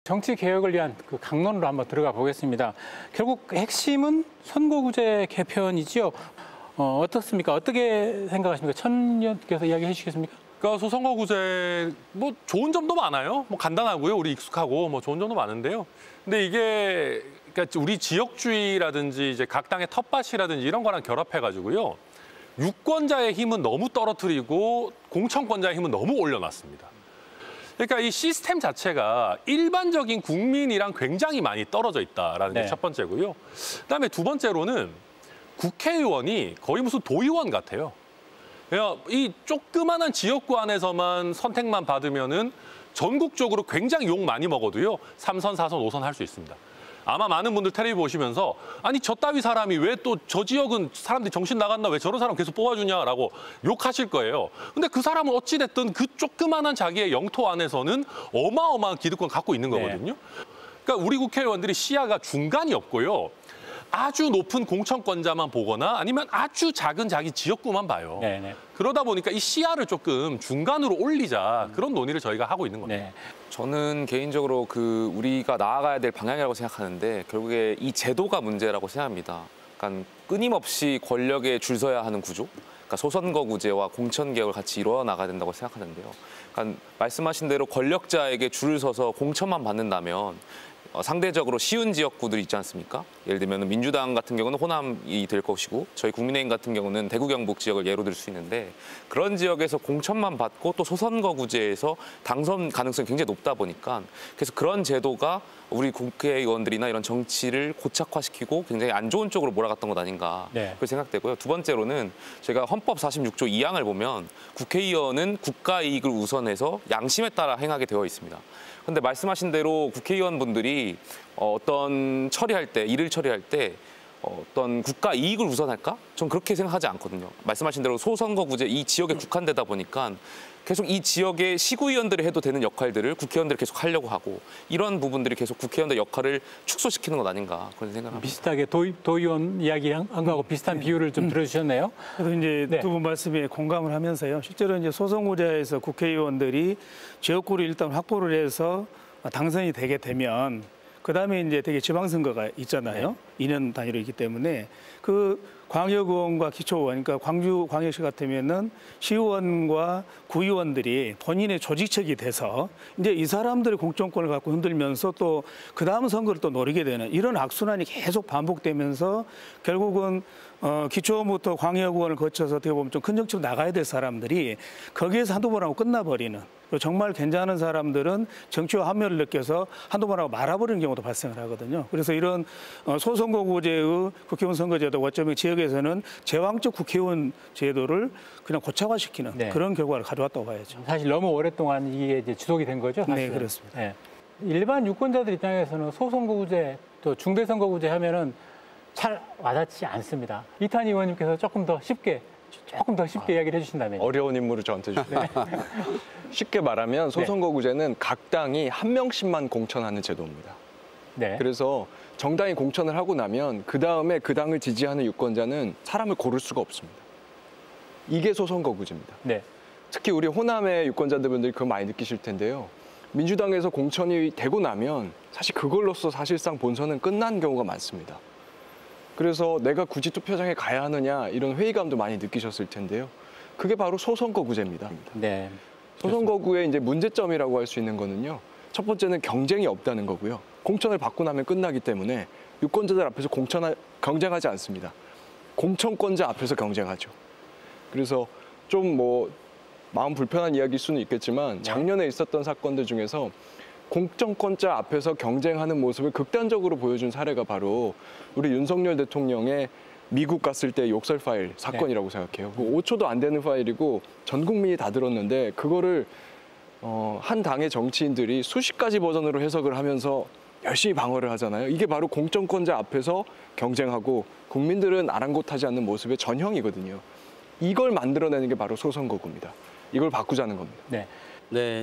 정치 개혁을 위한 그 강론으로 한번 들어가 보겠습니다. 결국 핵심은 선거구제 개편이지요. 어떻습니까? 어떻게 생각하십니까? 천 의원께서 이야기해 주시겠습니까? 그러니까 소선거구제 뭐 좋은 점도 많아요. 뭐 간단하고요. 우리 익숙하고 뭐 좋은 점도 많은데요. 근데 이게 그러니까 우리 지역주의라든지 이제 각 당의 텃밭이라든지 이런 거랑 결합해가지고요. 유권자의 힘은 너무 떨어뜨리고 공천권자의 힘은 너무 올려놨습니다. 그러니까 이 시스템 자체가 일반적인 국민이랑 굉장히 많이 떨어져 있다라는 게 첫 번째고요. 그다음에 두 번째로는 국회의원이 거의 무슨 도의원 같아요. 그냥 이 조그마한 지역구 안에서만 선택만 받으면은 전국적으로 굉장히 욕 많이 먹어도요. 3선, 4선, 5선 할 수 있습니다. 아마 많은 분들 텔레비 보시면서 아니 저 따위 사람이 왜 또 저 지역은 사람들이 정신 나갔나 왜 저런 사람 계속 뽑아주냐라고 욕하실 거예요. 근데 그 사람은 어찌됐든 그 조그마한 자기의 영토 안에서는 어마어마한 기득권 갖고 있는 거거든요. 그러니까 우리 국회의원들이 시야가 중간이 없고요. 아주 높은 공천권자만 보거나 아니면 아주 작은 자기 지역구만 봐요. 그러다 보니까 이 시야를 조금 중간으로 올리자 그런 논의를 저희가 하고 있는 겁니다. 저는 개인적으로 우리가 나아가야 될 방향이라고 생각하는데 결국에 이 제도가 문제라고 생각합니다. 그러니까 끊임없이 권력에 줄 서야 하는 구조, 그러니까 소선거구제와 공천개혁을 같이 이루어 나가야 된다고 생각하는데요. 그러니까 말씀하신 대로 권력자에게 줄을 서서 공천만 받는다면 상대적으로 쉬운 지역구들이 있지 않습니까? 예를 들면 민주당 같은 경우는 호남이 될 것이고 저희 국민의힘 같은 경우는 대구 경북 지역을 예로 들 수 있는데 그런 지역에서 공천만 받고 또 소선거구제에서 당선 가능성이 굉장히 높다 보니까 그래서 그런 제도가 우리 국회의원들이나 이런 정치를 고착화시키고 굉장히 안 좋은 쪽으로 몰아갔던 것 아닌가 그렇게 생각되고요. 두 번째로는 저희가 헌법 46조 2항을 보면 국회의원은 국가 이익을 우선해서 양심에 따라 행하게 되어 있습니다. 그런데 말씀하신 대로 국회의원분들이 어떤 일을 처리할 때 어떤 국가 이익을 우선할까? 전 그렇게 생각하지 않거든요. 말씀하신 대로 소선거구제 이 지역에 국한되다 보니까 계속 이 지역의 시구의원들이 해도 되는 역할들을 국회의원들이 계속 하려고 하고 이런 부분들이 계속 국회의원들 역할을 축소시키는 것 아닌가 그런 생각을 합니다. 비슷하게 도의원 이야기 한 거하고 비슷한 비유를 좀 들어주셨네요. 그래서 이제 두 분 말씀에 공감을 하면서요. 실제로 이제 소선구제에서 국회의원들이 지역구를 일단 확보를 해서 당선이 되게 되면 그다음에 이제 되게 지방선거가 있잖아요. 2년 단위로 있기 때문에 그 광역의원과 기초의원, 그러니까 광주광역시 같으면은 시의원과 구의원들이 본인의 조직책이 돼서 이제 이 사람들의 공천권을 갖고 흔들면서 또 그 다음 선거를 또 노리게 되는 이런 악순환이 계속 반복되면서 결국은 기초부터 광역의원을 거쳐서 어떻게 보면 좀 큰 정치로 나가야 될 사람들이 거기에서 한두 번 하고 끝나버리는 정말 괜찮은 사람들은 정치와 함멸을 느껴서 한두 번 하고 말아버리는 경우도 발생을 하거든요. 그래서 이런 소선거구제의 국회의원 선거제도 어쩌면 지역에서는 제왕적 국회의원 제도를 그냥 고착화시키는 그런 결과를 가져왔다고 봐야죠. 사실 너무 오랫동안 이게 이제 지속이 된 거죠. 사실은. 네, 그렇습니다. 일반 유권자들 입장에서는 소선거구제 또 중대선거구제 하면은 잘 와닿지 않습니다. 이탄 의원님께서 조금 더 쉽게 이야기를 해주신다면. 어려운 임무를 저한테 주세요. 쉽게 말하면 소선거구제는 각 당이 한 명씩만 공천하는 제도입니다. 그래서 정당이 공천을 하고 나면 그 다음에 그 당을 지지하는 유권자는 사람을 고를 수가 없습니다. 이게 소선거구제입니다. 특히 우리 호남의 유권자분들이 그거 많이 느끼실 텐데요. 민주당에서 공천이 되고 나면 사실 그걸로써 사실상 본선은 끝난 경우가 많습니다. 그래서 내가 굳이 투표장에 가야 하느냐 이런 회의감도 많이 느끼셨을 텐데요. 그게 바로 소선거구제입니다. 소선거구의 이제 문제점이라고 할 수 있는 거는요. 첫 번째는 경쟁이 없다는 거고요. 공천을 받고 나면 끝나기 때문에 유권자들 앞에서 경쟁하지 않습니다. 공천권자 앞에서 경쟁하죠. 그래서 좀 마음 불편한 이야기일 수는 있겠지만 작년에 있었던 사건들 중에서 공천권자 앞에서 경쟁하는 모습을 극단적으로 보여준 사례가 바로 우리 윤석열 대통령의 미국 갔을 때 욕설 파일 사건이라고 생각해요. 5초도 안 되는 파일이고 전 국민이 다 들었는데 그거를 한 당의 정치인들이 수십 가지 버전으로 해석을 하면서 열심히 방어를 하잖아요. 이게 바로 공천권자 앞에서 경쟁하고 국민들은 아랑곳하지 않는 모습의 전형이거든요. 이걸 만들어내는 게 바로 소선거구입니다. 이걸 바꾸자는 겁니다.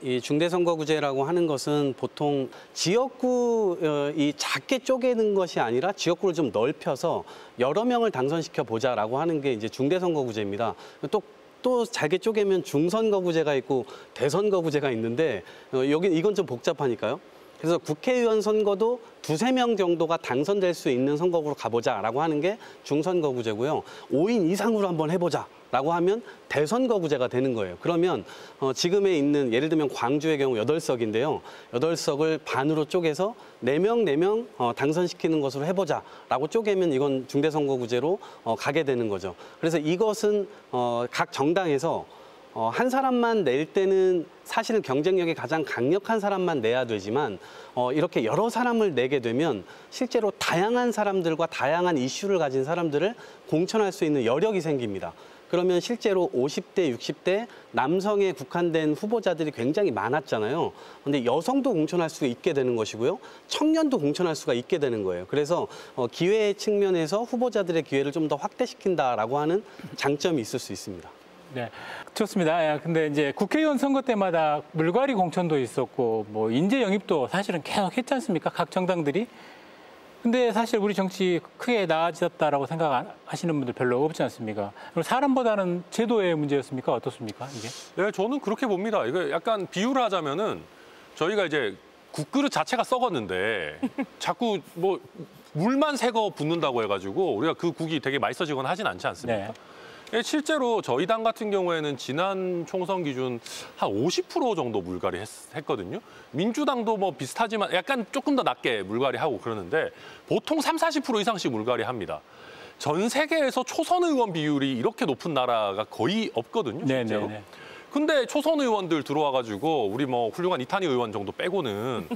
이 중대선거구제라고 하는 것은 보통 지역구 이 작게 쪼개는 것이 아니라 지역구를 좀 넓혀서 여러 명을 당선시켜 보자라고 하는 게 이제 중대선거구제입니다. 또 잘게 쪼개면 중선거구제가 있고 대선거구제가 있는데 이건 좀 복잡하니까요. 그래서 국회의원 선거도 2~3명 정도가 당선될 수 있는 선거구로 가보자라고 하는 게 중선거구제고요. 5인 이상으로 한번 해보자라고 하면 대선거구제가 되는 거예요. 그러면 지금에 있는 예를 들면 광주의 경우 8석인데요. 8석을 반으로 쪼개서 4명 당선시키는 것으로 해보자라고 쪼개면 이건 중대선거구제로 가게 되는 거죠. 그래서 이것은 각 정당에서 한 사람만 낼 때는 사실은 경쟁력이 가장 강력한 사람만 내야 되지만 이렇게 여러 사람을 내게 되면 실제로 다양한 사람들과 다양한 이슈를 가진 사람들을 공천할 수 있는 여력이 생깁니다. 그러면 실제로 50대, 60대 남성에 국한된 후보자들이 굉장히 많았잖아요. 그런데 여성도 공천할 수가 있게 되는 것이고요. 청년도 공천할 수가 있게 되는 거예요. 그래서 기회 측면에서 후보자들의 기회를 좀 더 확대시킨다라고 하는 장점이 있을 수 있습니다. 네, 좋습니다. 근데 이제 국회의원 선거 때마다 물갈이 공천도 있었고, 뭐 인재 영입도 사실은 계속 했지 않습니까? 각 정당들이. 근데 사실 우리 정치 크게 나아졌다라고 생각하시는 분들 별로 없지 않습니까? 그럼 사람보다는 제도의 문제였습니까? 어떻습니까? 이게? 네, 저는 그렇게 봅니다. 이거 약간 비유를 하자면은 저희가 이제 국그릇 자체가 썩었는데 자꾸 뭐 물만 새거 붓는다고 해가지고 우리가 그 국이 되게 맛있어지거나 하진 않지 않습니까? 네. 실제로 저희 당 같은 경우에는 지난 총선 기준 한 50% 정도 물갈이 했거든요. 민주당도 뭐 비슷하지만 약간 조금 더 낮게 물갈이하고 그러는데 보통 30~40% 이상씩 물갈이 합니다. 전 세계에서 초선 의원 비율이 이렇게 높은 나라가 거의 없거든요, 실제로. 네네네. 근데 초선 의원들 들어와가지고 우리 뭐 훌륭한 이탄희 의원 정도 빼고는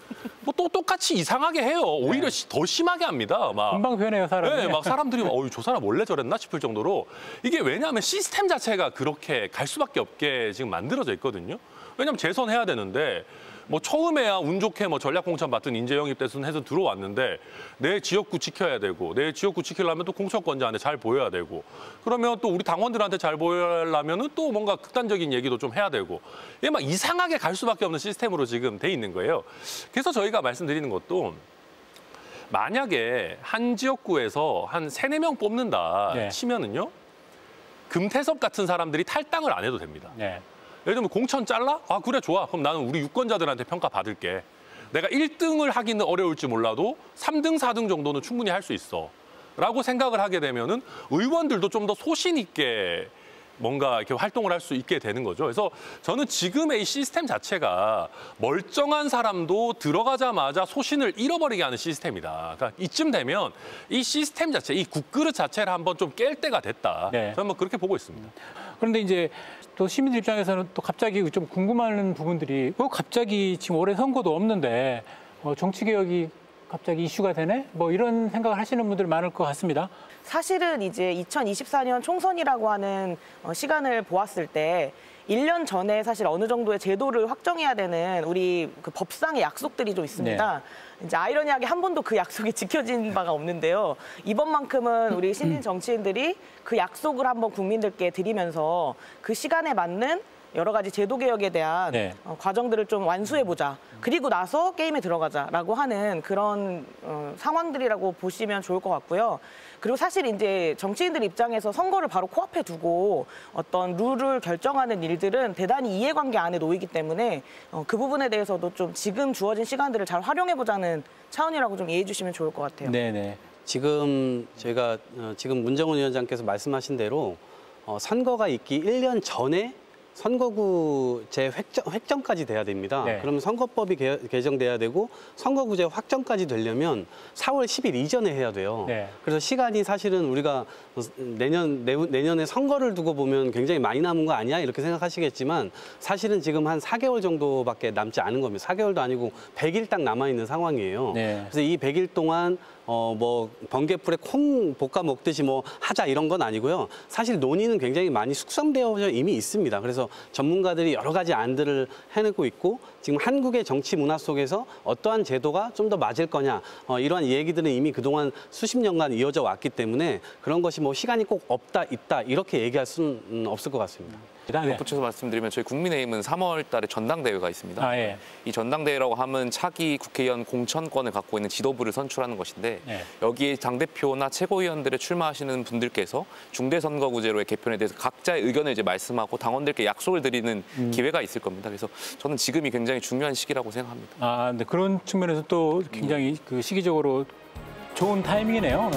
뭐 또 똑같이 이상하게 해요. 오히려 더 심하게 합니다. 막. 금방 변해요, 사람이. 네, 막 사람들이 저 사람 원래 저랬나 싶을 정도로 이게 왜냐하면 시스템 자체가 그렇게 갈 수밖에 없게 지금 만들어져 있거든요. 왜냐하면 재선해야 되는데 뭐 처음에야 운 좋게 뭐 전략공천 받든 인재 영입 됐든 해서 들어왔는데 내 지역구 지켜야 되고 내 지역구 지키려면 또 공천권자한테 잘 보여야 되고 그러면 또 우리 당원들한테 잘 보여려면은 또 뭔가 극단적인 얘기도 좀 해야 되고 이게 막 이상하게 갈 수밖에 없는 시스템으로 지금 돼 있는 거예요. 그래서 저희가 말씀드리는 것도 만약에 한 지역구에서 한 3~4명 뽑는다 네. 치면은요. 금태섭 같은 사람들이 탈당을 안 해도 됩니다. 네. 예를 들면 공천 잘라? 아 그래 좋아. 그럼 나는 우리 유권자들한테 평가 받을게. 내가 1등을 하기는 어려울지 몰라도 3등, 4등 정도는 충분히 할 수 있어. 라고 생각을 하게 되면은 의원들도 좀 더 소신 있게 뭔가 이렇게 활동을 할 수 있게 되는 거죠. 그래서 저는 지금의 이 시스템 자체가 멀쩡한 사람도 들어가자마자 소신을 잃어버리게 하는 시스템이다. 그러니까 이쯤 되면 이 시스템 자체, 이 국그릇 자체를 한번 좀 깰 때가 됐다. 네. 저는 뭐 그렇게 보고 있습니다. 그런데 이제 또 시민들 입장에서는 또 갑자기 좀 궁금한 부분들이 갑자기 지금 올해 선거도 없는데 정치개혁이 갑자기 이슈가 되네? 뭐 이런 생각을 하시는 분들 많을 것 같습니다. 사실은 이제 2024년 총선이라고 하는 시간을 보았을 때 1년 전에 사실 어느 정도의 제도를 확정해야 되는 우리 그 법상의 약속들이 좀 있습니다. 네. 이제 아이러니하게 한 번도 그 약속이 지켜진 바가 없는데요. 이번만큼은 우리 신인 정치인들이 그 약속을 한번 국민들께 드리면서 그 시간에 맞는 여러 가지 제도 개혁에 대한 네. 과정들을 좀 완수해보자. 그리고 나서 게임에 들어가자라고 하는 그런 상황들이라고 보시면 좋을 것 같고요. 그리고 사실 이제 정치인들 입장에서 선거를 바로 코앞에 두고 어떤 룰을 결정하는 일들은 대단히 이해관계 안에 놓이기 때문에 그 부분에 대해서도 좀 지금 주어진 시간들을 잘 활용해보자는 차원이라고 좀 이해해 주시면 좋을 것 같아요. 네네. 지금 저희가 지금 문정훈 위원장께서 말씀하신 대로 선거가 있기 1년 전에 선거구제 획정까지 돼야 됩니다. 네. 그러면 선거법이 개정돼야 되고 선거구제 확정까지 되려면 4월 10일 이전에 해야 돼요. 네. 그래서 시간이 사실은 우리가 내년에 선거를 두고 보면 굉장히 많이 남은 거 아니야? 이렇게 생각하시겠지만 사실은 지금 한 4개월 정도밖에 남지 않은 겁니다. 4개월도 아니고 100일 딱 남아있는 상황이에요. 네. 그래서 이 100일 동안 뭐 번개풀에 콩 볶아 먹듯이 뭐 하자 이런 건 아니고요. 사실 논의는 굉장히 많이 숙성되어 이미 있습니다. 그래서 전문가들이 여러 가지 안들을 해내고 있고 지금 한국의 정치 문화 속에서 어떠한 제도가 좀 더 맞을 거냐 이러한 얘기들은 이미 그동안 수십 년간 이어져 왔기 때문에 그런 것이 뭐 시간이 꼭 없다 있다 이렇게 얘기할 수는 없을 것 같습니다. 네. 덧붙여서 말씀드리면 저희 국민의힘은 3월 달에 전당대회가 있습니다. 예. 이 전당대회라고 하면 차기 국회의원 공천권을 갖고 있는 지도부를 선출하는 것인데 여기에 당대표나 최고위원들에 출마하시는 분들께서 중대선거구제로의 개편에 대해서 각자의 의견을 이제 말씀하고 당원들께 약속을 드리는 기회가 있을 겁니다. 그래서 저는 지금이 굉장히 중요한 시기라고 생각합니다. 아, 근데 그런 측면에서 또 굉장히 그 시기적으로 좋은 타이밍이네요.